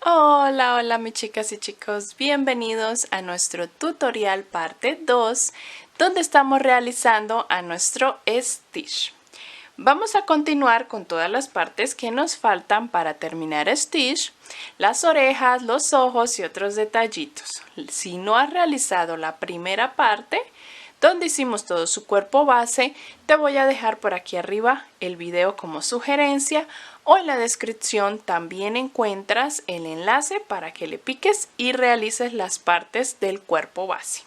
Hola, hola mis chicas y chicos, bienvenidos a nuestro tutorial parte 2, donde estamos realizando a nuestro Stitch. Vamos a continuar con todas las partes que nos faltan para terminar Stitch, las orejas, los ojos y otros detallitos. Si no has realizado la primera parte, donde hicimos todo su cuerpo base, te voy a dejar por aquí arriba el video como sugerencia o en la descripción también encuentras el enlace para que le piques y realices las partes del cuerpo base.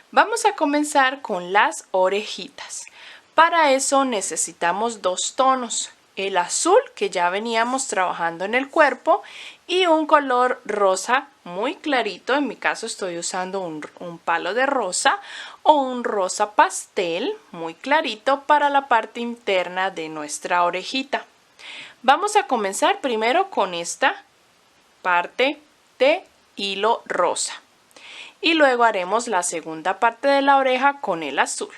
Vamos a comenzar con las orejitas. Para eso necesitamos dos tonos, el azul que ya veníamos trabajando en el cuerpo y un color rosa muy clarito. En mi caso estoy usando un palo de rosa o un rosa pastel muy clarito para la parte interna de nuestra orejita. Vamos a comenzar primero con esta parte de hilo rosa y luego haremos la segunda parte de la oreja con el azul.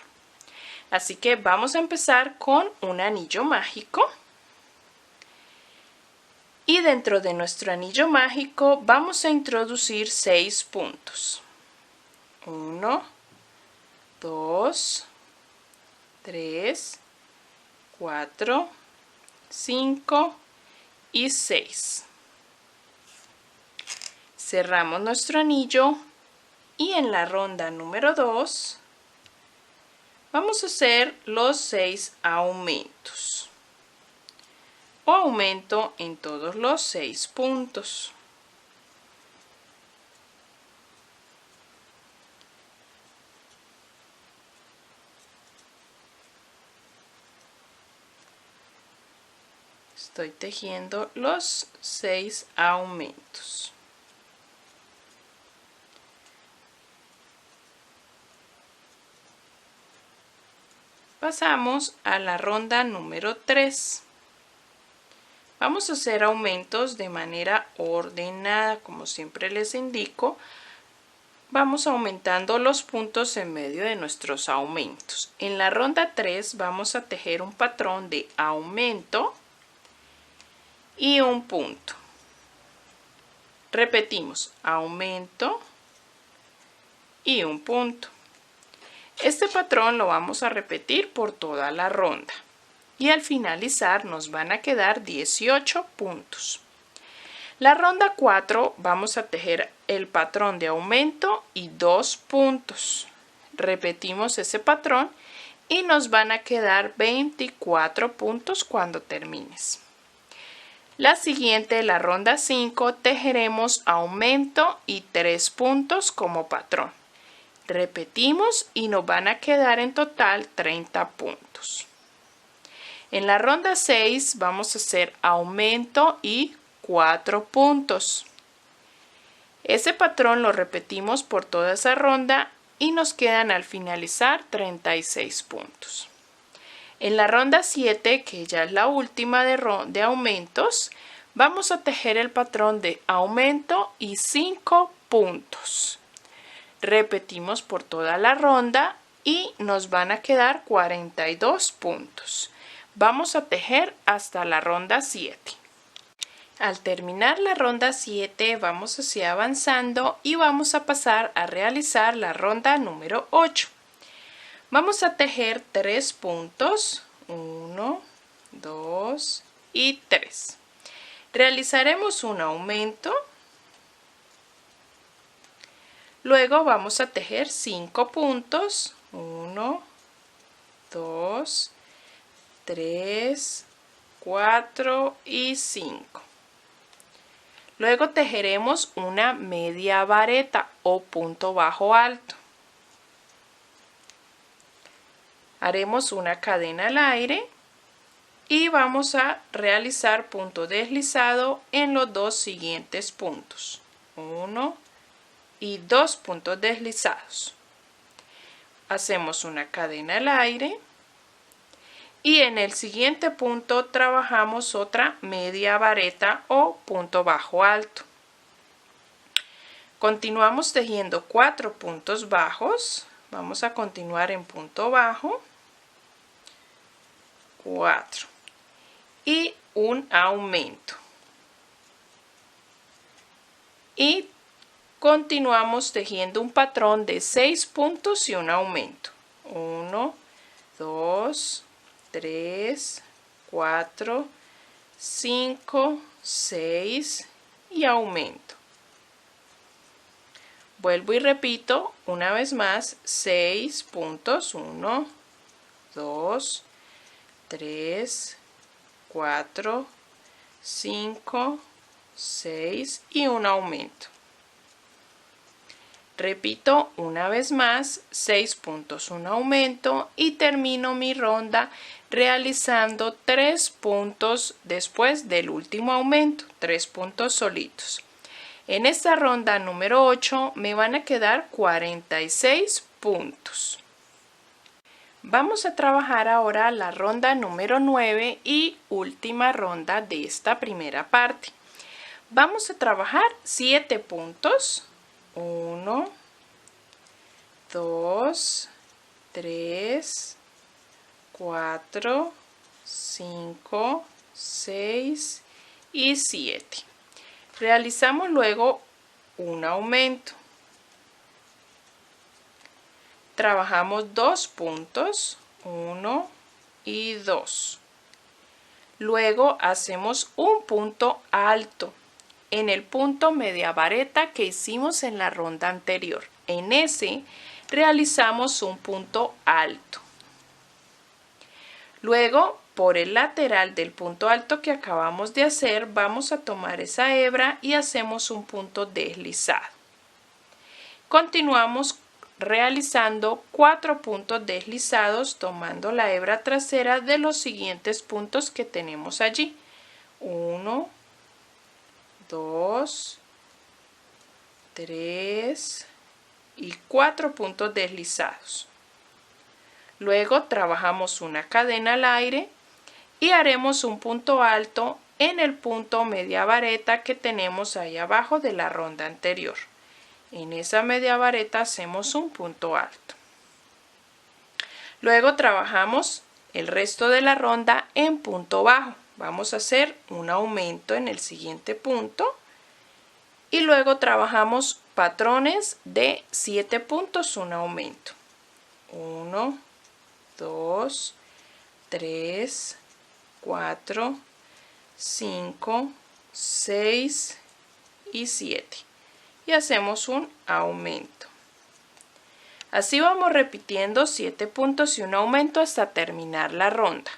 Así que vamos a empezar con un anillo mágico. Y dentro de nuestro anillo mágico vamos a introducir 6 puntos. 1, 2, 3, 4, 5 y 6. Cerramos nuestro anillo y en la ronda número 2 vamos a hacer los 6 aumentos o aumento en todos los 6 puntos. Estoy tejiendo los 6 aumentos. Pasamos a la ronda número 3. Vamos a hacer aumentos de manera ordenada, como siempre les indico. Vamos aumentando los puntos en medio de nuestros aumentos. En la ronda 3 vamos a tejer un patrón de aumento y un punto. Repetimos, aumento y un punto. Este patrón lo vamos a repetir por toda la ronda y al finalizar nos van a quedar 18 puntos. La ronda 4 vamos a tejer el patrón de aumento y 2 puntos. Repetimos ese patrón y nos van a quedar 24 puntos cuando termines. La siguiente, la ronda 5, tejeremos aumento y 3 puntos como patrón. Repetimos y nos van a quedar en total 30 puntos. En la ronda 6 vamos a hacer aumento y 4 puntos. Ese patrón lo repetimos por toda esa ronda y nos quedan al finalizar 36 puntos. En la ronda 7, que ya es la última de aumentos, vamos a tejer el patrón de aumento y 5 puntos. Repetimos por toda la ronda y nos van a quedar 42 puntos. Vamos a tejer hasta la ronda 7. Al terminar la ronda 7 vamos a seguir avanzando y vamos a pasar a realizar la ronda número 8. Vamos a tejer 3 puntos, 1, 2 y 3. Realizaremos un aumento. Luego vamos a tejer 5 puntos, 1, 2, 3, 4 y 5. Luego tejeremos una media vareta o punto bajo alto. Haremos una cadena al aire y vamos a realizar punto deslizado en los dos siguientes puntos. 1 y 2 puntos deslizados. Hacemos una cadena al aire y en el siguiente punto trabajamos otra media vareta o punto bajo alto. Continuamos tejiendo 4 puntos bajos. Vamos a continuar en punto bajo, 4 y un aumento. y continuamos tejiendo un patrón de 6 puntos y un aumento. 1, 2, 3, 4, 5, 6 y aumento. Vuelvo y repito una vez más, 6 puntos, 1, 2, 3, 4, 5, 6 y un aumento. Repito una vez más, 6 puntos, un aumento y termino mi ronda realizando 3 puntos después del último aumento, 3 puntos solitos. En esta ronda número 8 me van a quedar 46 puntos. Vamos a trabajar ahora la ronda número 9 y última ronda de esta primera parte. Vamos a trabajar 7 puntos. 1, 2, 3, 4, 5, 6 y 7. Realizamos luego un aumento. Trabajamos 2 puntos, 1 y 2. Luego hacemos un punto alto en el punto media vareta que hicimos en la ronda anterior. En ese realizamos un punto alto. Luego, por el lateral del punto alto que acabamos de hacer, vamos a tomar esa hebra y hacemos un punto deslizado. Continuamos realizando 4 puntos deslizados tomando la hebra trasera de los siguientes puntos que tenemos allí. 1, 2, 3 y 4 puntos deslizados. Luego trabajamos una cadena al aire y haremos un punto alto en el punto media vareta que tenemos ahí abajo de la ronda anterior. En esa media vareta hacemos un punto alto. Luego trabajamos el resto de la ronda en punto bajo. Vamos a hacer un aumento en el siguiente punto y luego trabajamos patrones de 7 puntos, un aumento. 1, 2, 3, 4, 5, 6 y 7. Y hacemos un aumento. Así vamos repitiendo 7 puntos y un aumento hasta terminar la ronda.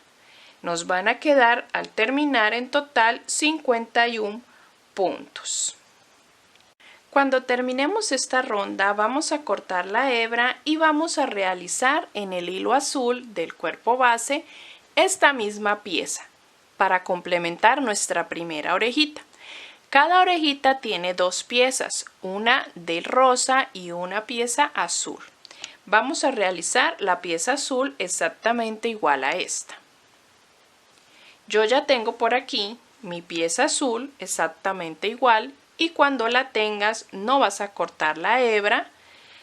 Nos van a quedar al terminar en total 51 puntos. Cuando terminemos esta ronda vamos a cortar la hebra y vamos a realizar en el hilo azul del cuerpo base esta misma pieza para complementar nuestra primera orejita. Cada orejita tiene 2 piezas, una de rosa y una pieza azul. Vamos a realizar la pieza azul exactamente igual a esta. Yo ya tengo por aquí mi pieza azul exactamente igual y cuando la tengas no vas a cortar la hebra,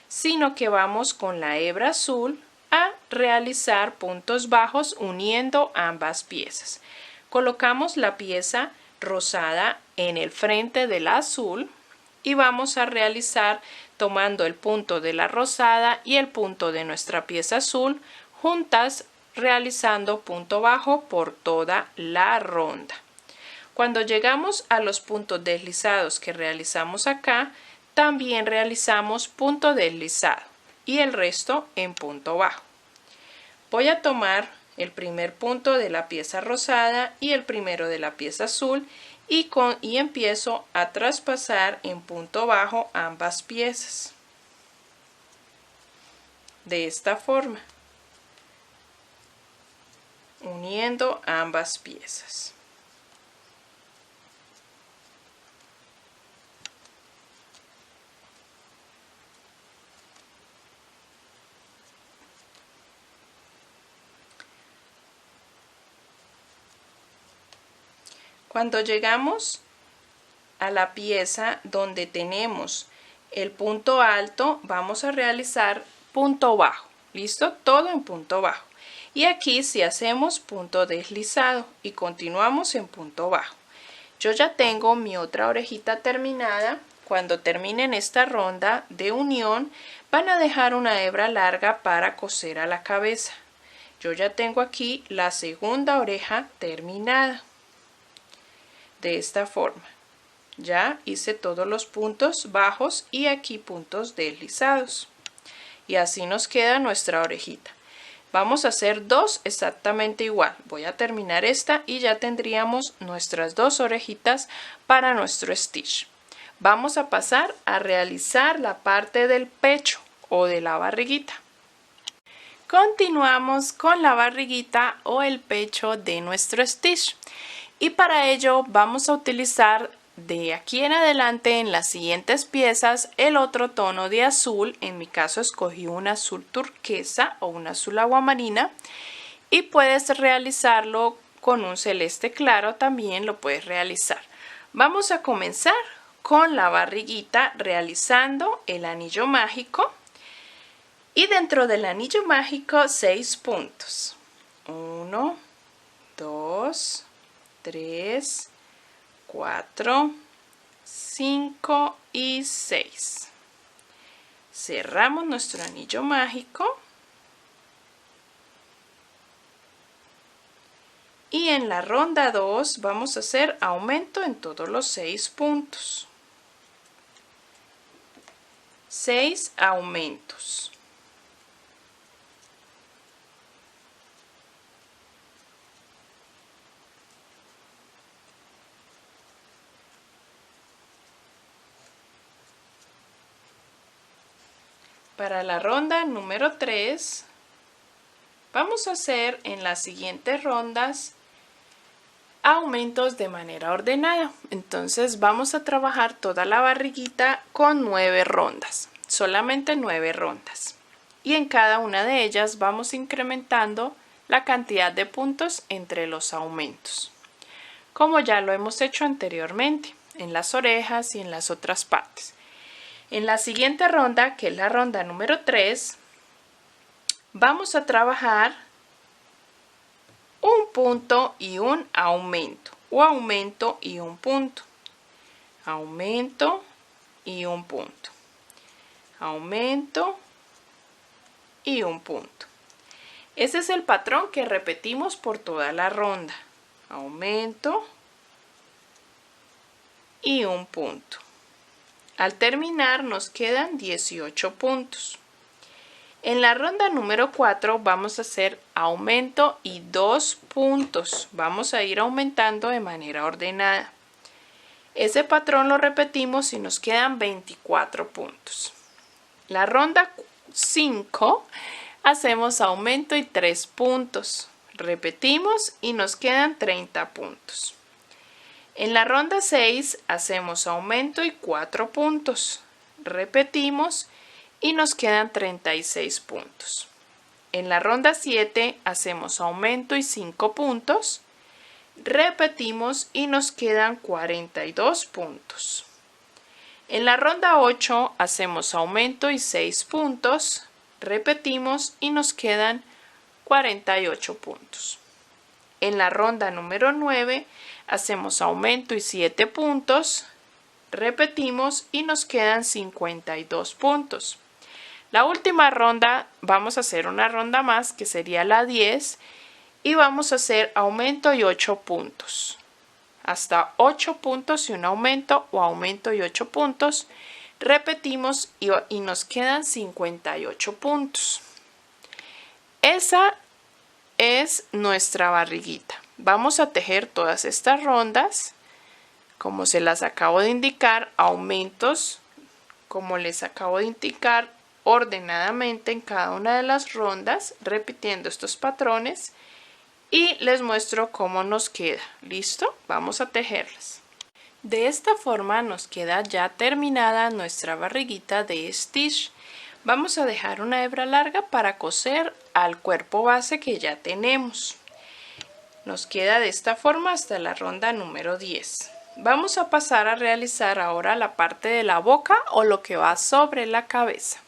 sino que vamos con la hebra azul a realizar puntos bajos uniendo ambas piezas. Colocamos la pieza rosada en el frente de la azul y vamos a realizar tomando el punto de la rosada y el punto de nuestra pieza azul juntas realizando punto bajo por toda la ronda. Cuando llegamos a los puntos deslizados que realizamos acá, también realizamos punto deslizado y el resto en punto bajo. Voy a tomar el primer punto de la pieza rosada y el primero de la pieza azul y empiezo a traspasar en punto bajo ambas piezas. De esta forma, uniendo ambas piezas. Cuando llegamos a la pieza donde tenemos el punto alto, vamos a realizar punto bajo. ¿Listo? Todo en punto bajo. Y aquí si hacemos punto deslizado y continuamos en punto bajo. Yo ya tengo mi otra orejita terminada. cuando terminen esta ronda de unión, van a dejar una hebra larga para coser a la cabeza. Yo ya tengo aquí la segunda oreja terminada. De esta forma. Ya hice todos los puntos bajos y aquí puntos deslizados. Y así nos queda nuestra orejita. Vamos a hacer dos exactamente igual. Voy a terminar esta y ya tendríamos nuestras dos orejitas para nuestro stitch. Vamos a pasar a realizar la parte del pecho o de la barriguita. Continuamos con la barriguita o el pecho de nuestro stitch. Y para ello vamos a utilizar de aquí en adelante en las siguientes piezas el otro tono de azul. En mi caso escogí un azul turquesa o un azul aguamarina, y puedes realizarlo con un celeste claro, también lo puedes realizar. Vamos a comenzar con la barriguita realizando el anillo mágico, y dentro del anillo mágico 6 puntos. 1, 2, 3, 4, 5 y 6. Cerramos nuestro anillo mágico y en la ronda 2 vamos a hacer aumento en todos los 6 puntos. 6 aumentos. Para la ronda número 3 vamos a hacer en las siguientes rondas aumentos de manera ordenada. Entonces vamos a trabajar toda la barriguita con 9 rondas, solamente 9 rondas. Y en cada una de ellas vamos incrementando la cantidad de puntos entre los aumentos, como ya lo hemos hecho anteriormente en las orejas y en las otras partes. En la siguiente ronda, que es la ronda número 3, vamos a trabajar un punto y un aumento, o aumento y un punto, aumento y un punto, aumento y un punto. Ese es el patrón que repetimos por toda la ronda, aumento y un punto. Al terminar nos quedan 18 puntos. En la ronda número 4 vamos a hacer aumento y 2 puntos. Vamos a ir aumentando de manera ordenada. Ese patrón lo repetimos y nos quedan 24 puntos. La ronda 5 hacemos aumento y 3 puntos. Repetimos y nos quedan 30 puntos. En la ronda 6 hacemos aumento y 4 puntos. Repetimos y nos quedan 36 puntos. En la ronda 7 hacemos aumento y 5 puntos. Repetimos y nos quedan 42 puntos. En la ronda 8 hacemos aumento y 6 puntos. Repetimos y nos quedan 48 puntos. En la ronda número 9 hacemos aumento y 7 puntos, repetimos y nos quedan 52 puntos. La última ronda vamos a hacer una ronda más, que sería la 10, y vamos a hacer aumento y 8 puntos. Hasta 8 puntos y un aumento, o aumento y 8 puntos. Repetimos y nos quedan 58 puntos. Esa es nuestra barriguita. Vamos a tejer todas estas rondas como se las acabo de indicar, aumentos como les acabo de indicar ordenadamente en cada una de las rondas, repitiendo estos patrones, y les muestro cómo nos queda. ¿Listo? Vamos a tejerlas. De esta forma nos queda ya terminada nuestra barriguita de stitch. Vamos a dejar una hebra larga para coser al cuerpo base que ya tenemos. Nos queda de esta forma hasta la ronda número 10. Vamos a pasar a realizar ahora la parte de la boca o lo que va sobre la cabeza.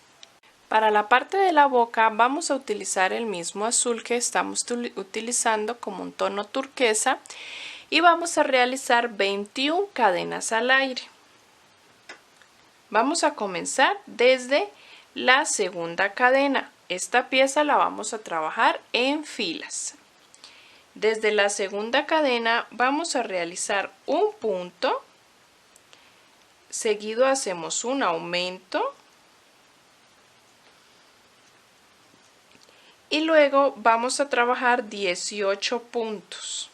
Para la parte de la boca vamos a utilizar el mismo azul que estamos utilizando como un tono turquesa y vamos a realizar 21 cadenas al aire. Vamos a comenzar desde la segunda cadena. Esta pieza la vamos a trabajar en filas. Desde la segunda cadena vamos a realizar un punto, seguido hacemos un aumento y luego vamos a trabajar 18 puntos.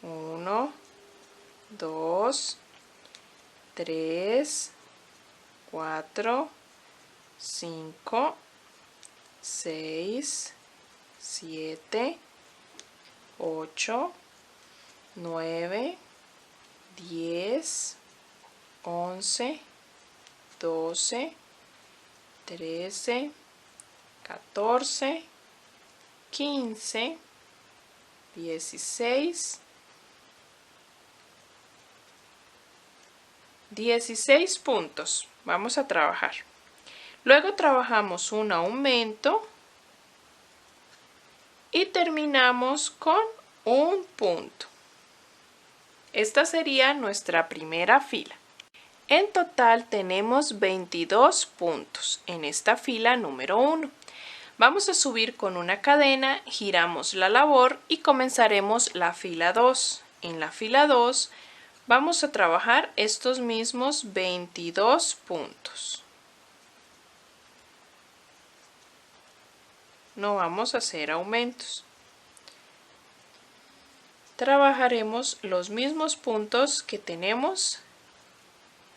1, 2, 3, 4, 5, 6, 7, 8, 9, 10, 11, 12, 13, 14, 15, 16, 16 puntos. Vamos a trabajar. Luego trabajamos un aumento y terminamos con un punto. Esta sería nuestra primera fila. En total tenemos 22 puntos en esta fila número 1. Vamos a subir con una cadena, giramos la labor y comenzaremos la fila 2. En la fila 2 vamos a trabajar estos mismos 22 puntos. No vamos a hacer aumentos. Trabajaremos los mismos puntos que tenemos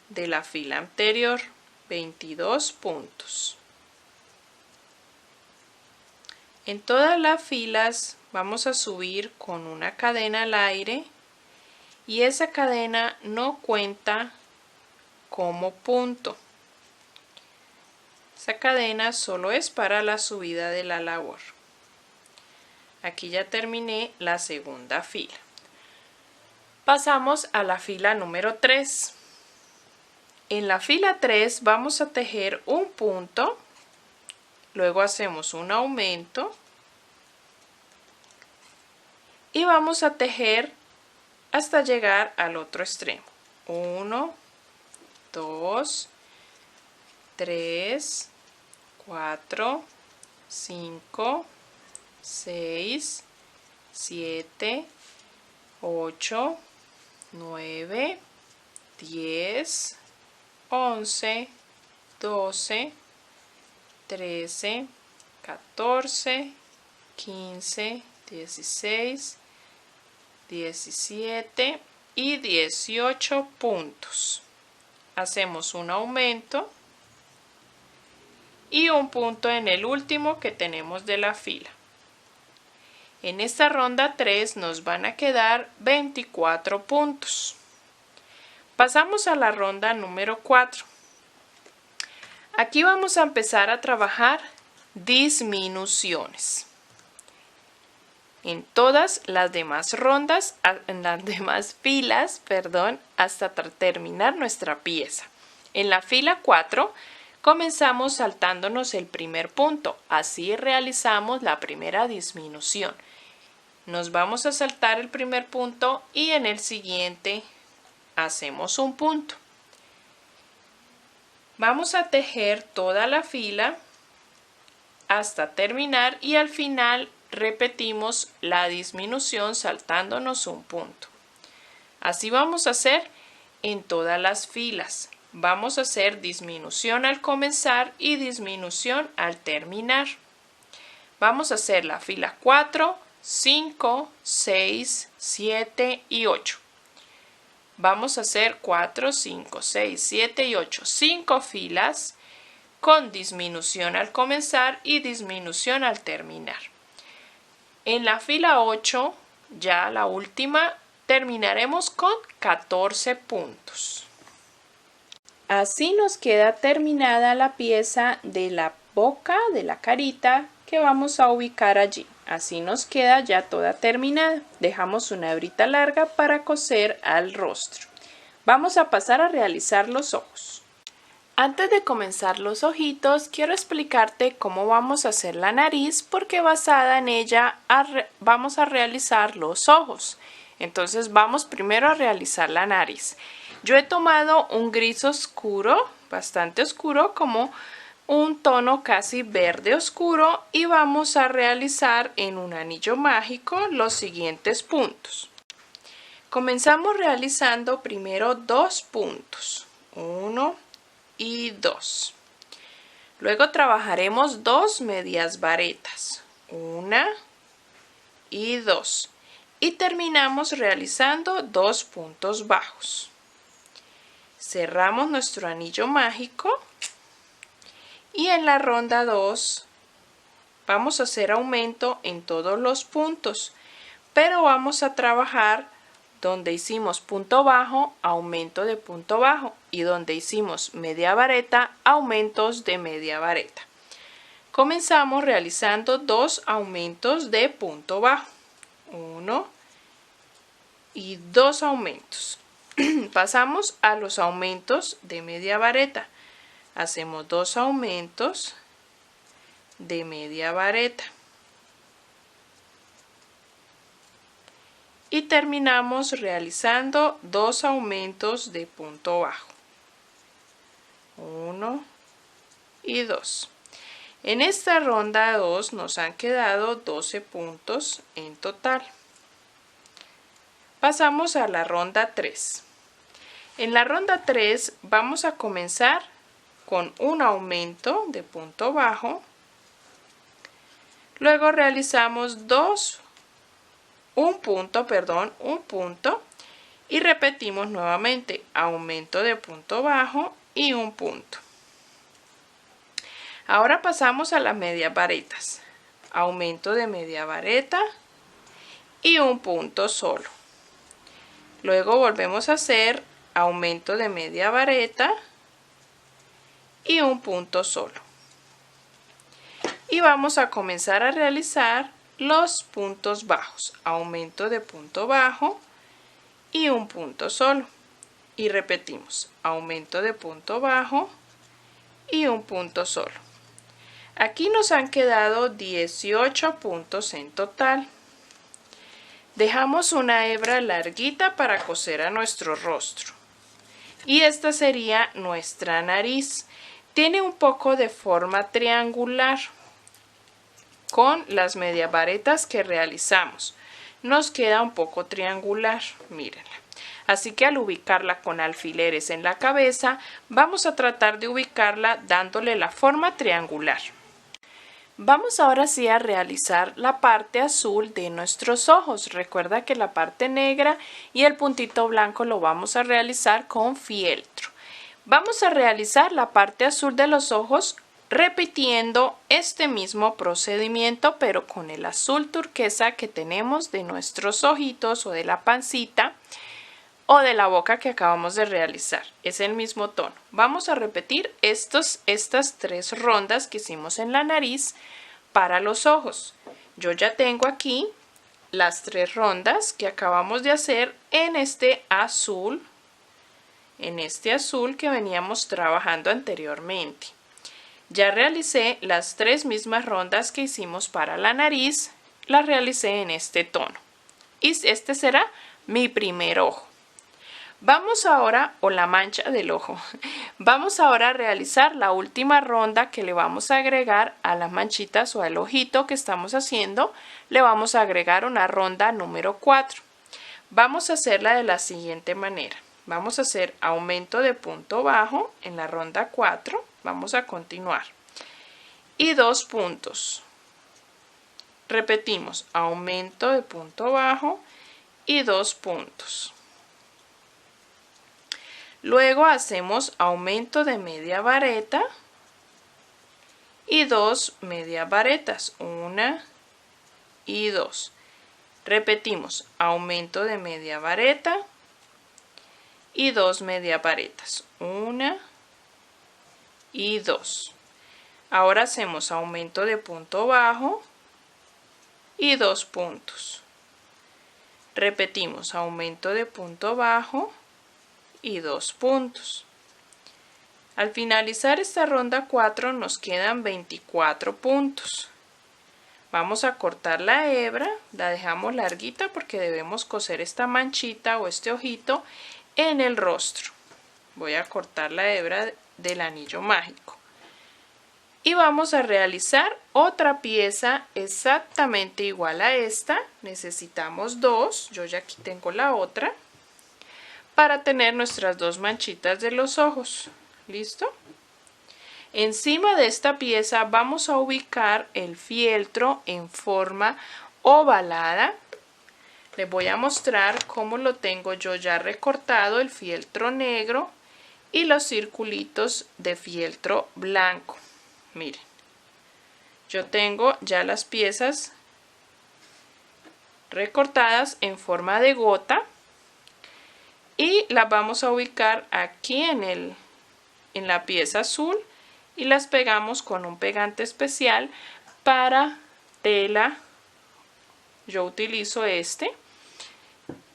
de la fila anterior, 22 puntos. En todas las filas vamos a subir con una cadena al aire y esa cadena no cuenta como punto. Esa cadena solo es para la subida de la labor. Aquí ya terminé la segunda fila. Pasamos a la fila número 3. En la fila 3 vamos a tejer un punto, luego hacemos un aumento y vamos a tejer hasta llegar al otro extremo. 1, 2, 3, 4, 5, 6, 7, 8, 9, 10, 11, 12, 13, 14, 15, 16, 17 y 18 puntos. Hacemos un aumento y un punto en el último que tenemos de la fila. En esta ronda 3 nos van a quedar 24 puntos. Pasamos a la ronda número 4. Aquí vamos a empezar a trabajar disminuciones. En todas las demás rondas, en las demás filas, hasta terminar nuestra pieza. En la fila 4 comenzamos saltándonos el primer punto. Así realizamos la primera disminución. Nos vamos a saltar el primer punto y en el siguiente hacemos un punto. Vamos a tejer toda la fila hasta terminar y al final repetimos la disminución saltándonos un punto. Así vamos a hacer en todas las filas. Vamos a hacer disminución al comenzar y disminución al terminar. Vamos a hacer la fila 4, 5, 6, 7 y 8. Vamos a hacer 4, 5, 6, 7 y 8. 5 filas con disminución al comenzar y disminución al terminar. En la fila 8, ya la última, terminaremos con 14 puntos. Así nos queda terminada la pieza de la boca, de la carita, que vamos a ubicar allí. Así nos queda ya toda terminada. Dejamos una hebrita larga para coser al rostro. Vamos a pasar a realizar los ojos. Antes de comenzar los ojitos, quiero explicarte cómo vamos a hacer la nariz porque basada en ella vamos a realizar los ojos. Entonces vamos primero a realizar la nariz. Yo he tomado un gris oscuro, bastante oscuro, como un tono casi verde oscuro, y vamos a realizar en un anillo mágico los siguientes puntos. Comenzamos realizando primero 2 puntos, 1 y 2. Luego trabajaremos 2 medias varetas, 1 y 2. Y terminamos realizando 2 puntos bajos. Cerramos nuestro anillo mágico y en la ronda 2 vamos a hacer aumento en todos los puntos, pero vamos a trabajar donde hicimos punto bajo, aumento de punto bajo, y donde hicimos media vareta, aumentos de media vareta. Comenzamos realizando 2 aumentos de punto bajo, 1 y 2 aumentos. Pasamos a los aumentos de media vareta. Hacemos 2 aumentos de media vareta. Y terminamos realizando 2 aumentos de punto bajo. 1 y 2. En esta ronda 2 nos han quedado 12 puntos en total. Pasamos a la ronda 3. En la ronda 3 vamos a comenzar con un aumento de punto bajo. Luego realizamos un punto y repetimos nuevamente aumento de punto bajo y un punto. Ahora pasamos a las medias varetas. Aumento de media vareta y un punto solo. Luego volvemos a hacer aumento de media vareta y un punto solo. Y vamos a comenzar a realizar los puntos bajos. Aumento de punto bajo y un punto solo. Y repetimos aumento de punto bajo y un punto solo. Aquí nos han quedado 18 puntos en total. Dejamos una hebra larguita para coser a nuestro rostro. Y esta sería nuestra nariz. Tiene un poco de forma triangular con las medias varetas que realizamos. Nos queda un poco triangular, mírenla. Así que al ubicarla con alfileres en la cabeza, vamos a tratar de ubicarla dándole la forma triangular. Vamos ahora sí a realizar la parte azul de nuestros ojos. Recuerda que la parte negra y el puntito blanco lo vamos a realizar con fieltro. Vamos a realizar la parte azul de los ojos repitiendo este mismo procedimiento, pero con el azul turquesa que tenemos de nuestros ojitos o de la pancita o de la boca que acabamos de realizar. Es el mismo tono. Vamos a repetir estas 3 rondas que hicimos en la nariz para los ojos. Yo ya tengo aquí las 3 rondas que acabamos de hacer en este azul que veníamos trabajando anteriormente. Ya realicé las 3 mismas rondas que hicimos para la nariz, las realicé en este tono. Y este será mi primer ojo. Vamos ahora, o la mancha del ojo, vamos ahora a realizar la última ronda que le vamos a agregar a las manchitas o al ojito que estamos haciendo. Le vamos a agregar una ronda número 4. Vamos a hacerla de la siguiente manera. Vamos a hacer aumento de punto bajo en la ronda 4. Vamos a continuar. Y 2 puntos. Repetimos, aumento de punto bajo y 2 puntos. Luego hacemos aumento de media vareta y 2 medias varetas, 1 y 2. Repetimos, aumento de media vareta y 2 medias varetas, 1 y 2. Ahora hacemos aumento de punto bajo y 2 puntos. Repetimos, aumento de punto bajo y 2 puntos. Al finalizar esta ronda 4 nos quedan 24 puntos. Vamos a cortar la hebra, la dejamos larguita porque debemos coser esta manchita o este ojito en el rostro. Voy a cortar la hebra del anillo mágico. Y vamos a realizar otra pieza exactamente igual a esta. Necesitamos dos, yo ya aquí tengo la otra, para tener nuestras dos manchitas de los ojos. ¿Listo? Encima de esta pieza vamos a ubicar el fieltro en forma ovalada. Les voy a mostrar cómo lo tengo yo ya recortado, el fieltro negro y los circulitos de fieltro blanco. Miren, yo tengo ya las piezas recortadas en forma de gota y las vamos a ubicar aquí en la pieza azul y las pegamos con un pegante especial para tela. Yo utilizo este.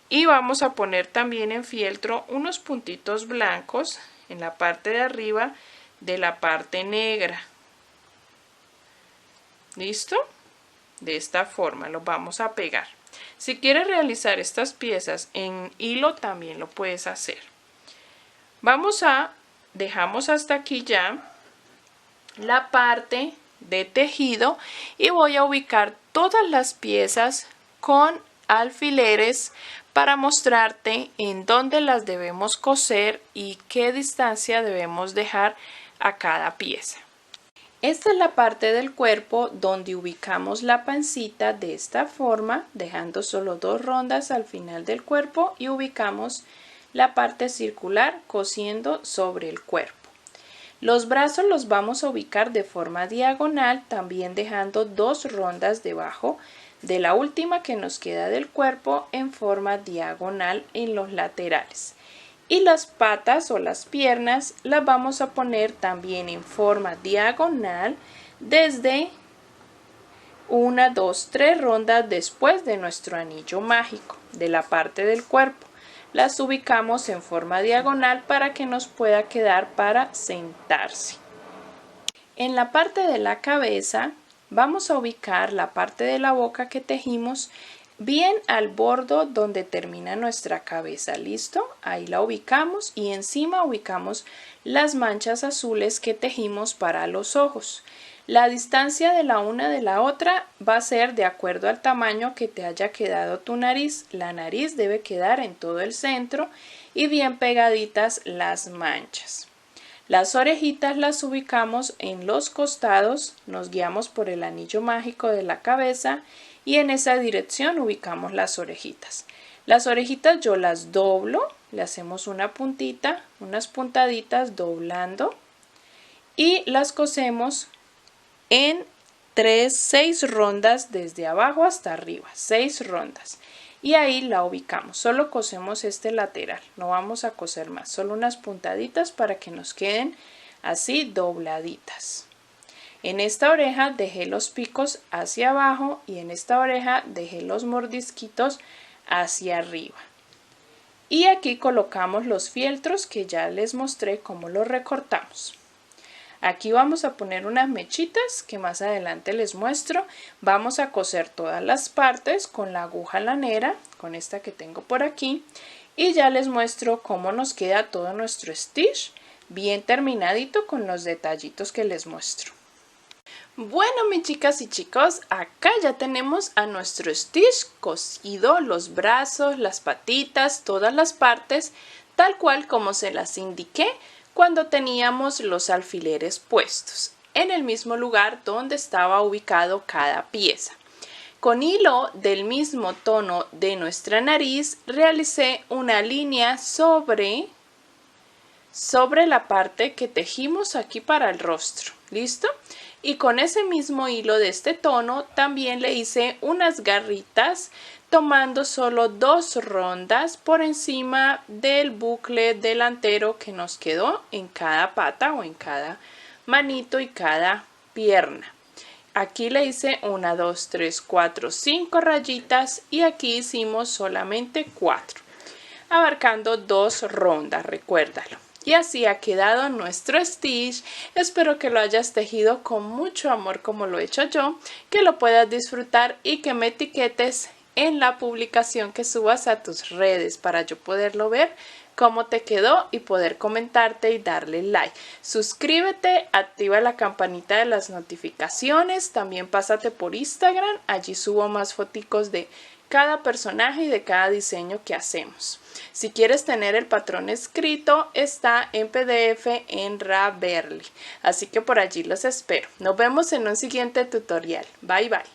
Y vamos a poner también en fieltro unos puntitos blancos en la parte de arriba de la parte negra. ¿Listo? De esta forma lo vamos a pegar. Si quieres realizar estas piezas en hilo también lo puedes hacer. Dejamos hasta aquí ya la parte de tejido y voy a ubicar todas las piezas con alfileres para mostrarte en dónde las debemos coser y qué distancia debemos dejar a cada pieza. Esta es la parte del cuerpo donde ubicamos la pancita de esta forma, dejando solo dos rondas al final del cuerpo y ubicamos la parte circular cosiendo sobre el cuerpo. Los brazos los vamos a ubicar de forma diagonal, también dejando dos rondas debajo de la última que nos queda del cuerpo en forma diagonal en los laterales. Y las patas o las piernas las vamos a poner también en forma diagonal desde 1, 2, 3 rondas después de nuestro anillo mágico de la parte del cuerpo. Las ubicamos en forma diagonal para que nos pueda quedar para sentarse. En la parte de la cabeza vamos a ubicar la parte de la boca que tejimos bien al borde donde termina nuestra cabeza. ¿Listo? Ahí la ubicamos y encima ubicamos las manchas azules que tejimos para los ojos. La distancia de la una de la otra va a ser de acuerdo al tamaño que te haya quedado tu nariz. La nariz debe quedar en todo el centro y bien pegaditas las manchas. Las orejitas las ubicamos en los costados, nos guiamos por el anillo mágico de la cabeza y en esa dirección ubicamos las orejitas. Las orejitas yo las doblo, le hacemos una puntita, unas puntaditas doblando y las cosemos en 6 rondas desde abajo hasta arriba, 6 rondas. Y ahí la ubicamos, solo cosemos este lateral, no vamos a coser más, solo unas puntaditas para que nos queden así dobladitas. En esta oreja dejé los picos hacia abajo y en esta oreja dejé los mordisquitos hacia arriba. Y aquí colocamos los fieltros que ya les mostré cómo los recortamos. Aquí vamos a poner unas mechitas que más adelante les muestro. Vamos a coser todas las partes con la aguja lanera, con esta que tengo por aquí. Y ya les muestro cómo nos queda todo nuestro stitch bien terminadito con los detallitos que les muestro. Bueno, mis chicas y chicos, acá ya tenemos a nuestro stitch cosido, los brazos, las patitas, todas las partes, tal cual como se las indiqué cuando teníamos los alfileres puestos, en el mismo lugar donde estaba ubicado cada pieza. Con hilo del mismo tono de nuestra nariz, realicé una línea sobre la parte que tejimos aquí para el rostro. ¿Listo? Y con ese mismo hilo de este tono también le hice unas garritas tomando solo 2 rondas por encima del bucle delantero que nos quedó en cada pata o en cada manito y cada pierna. Aquí le hice 1, 2, 3, 4, 5 rayitas y aquí hicimos solamente 4, abarcando 2 rondas, recuérdalo. Y así ha quedado nuestro stitch. Espero que lo hayas tejido con mucho amor como lo he hecho yo, que lo puedas disfrutar y que me etiquetes en la publicación que subas a tus redes para yo poderlo ver cómo te quedó y poder comentarte y darle like. Suscríbete, activa la campanita de las notificaciones, también pásate por Instagram, allí subo más foticos de cada personaje y de cada diseño que hacemos. Si quieres tener el patrón escrito, está en PDF en Ravelry, así que por allí los espero. Nos vemos en un siguiente tutorial. Bye bye.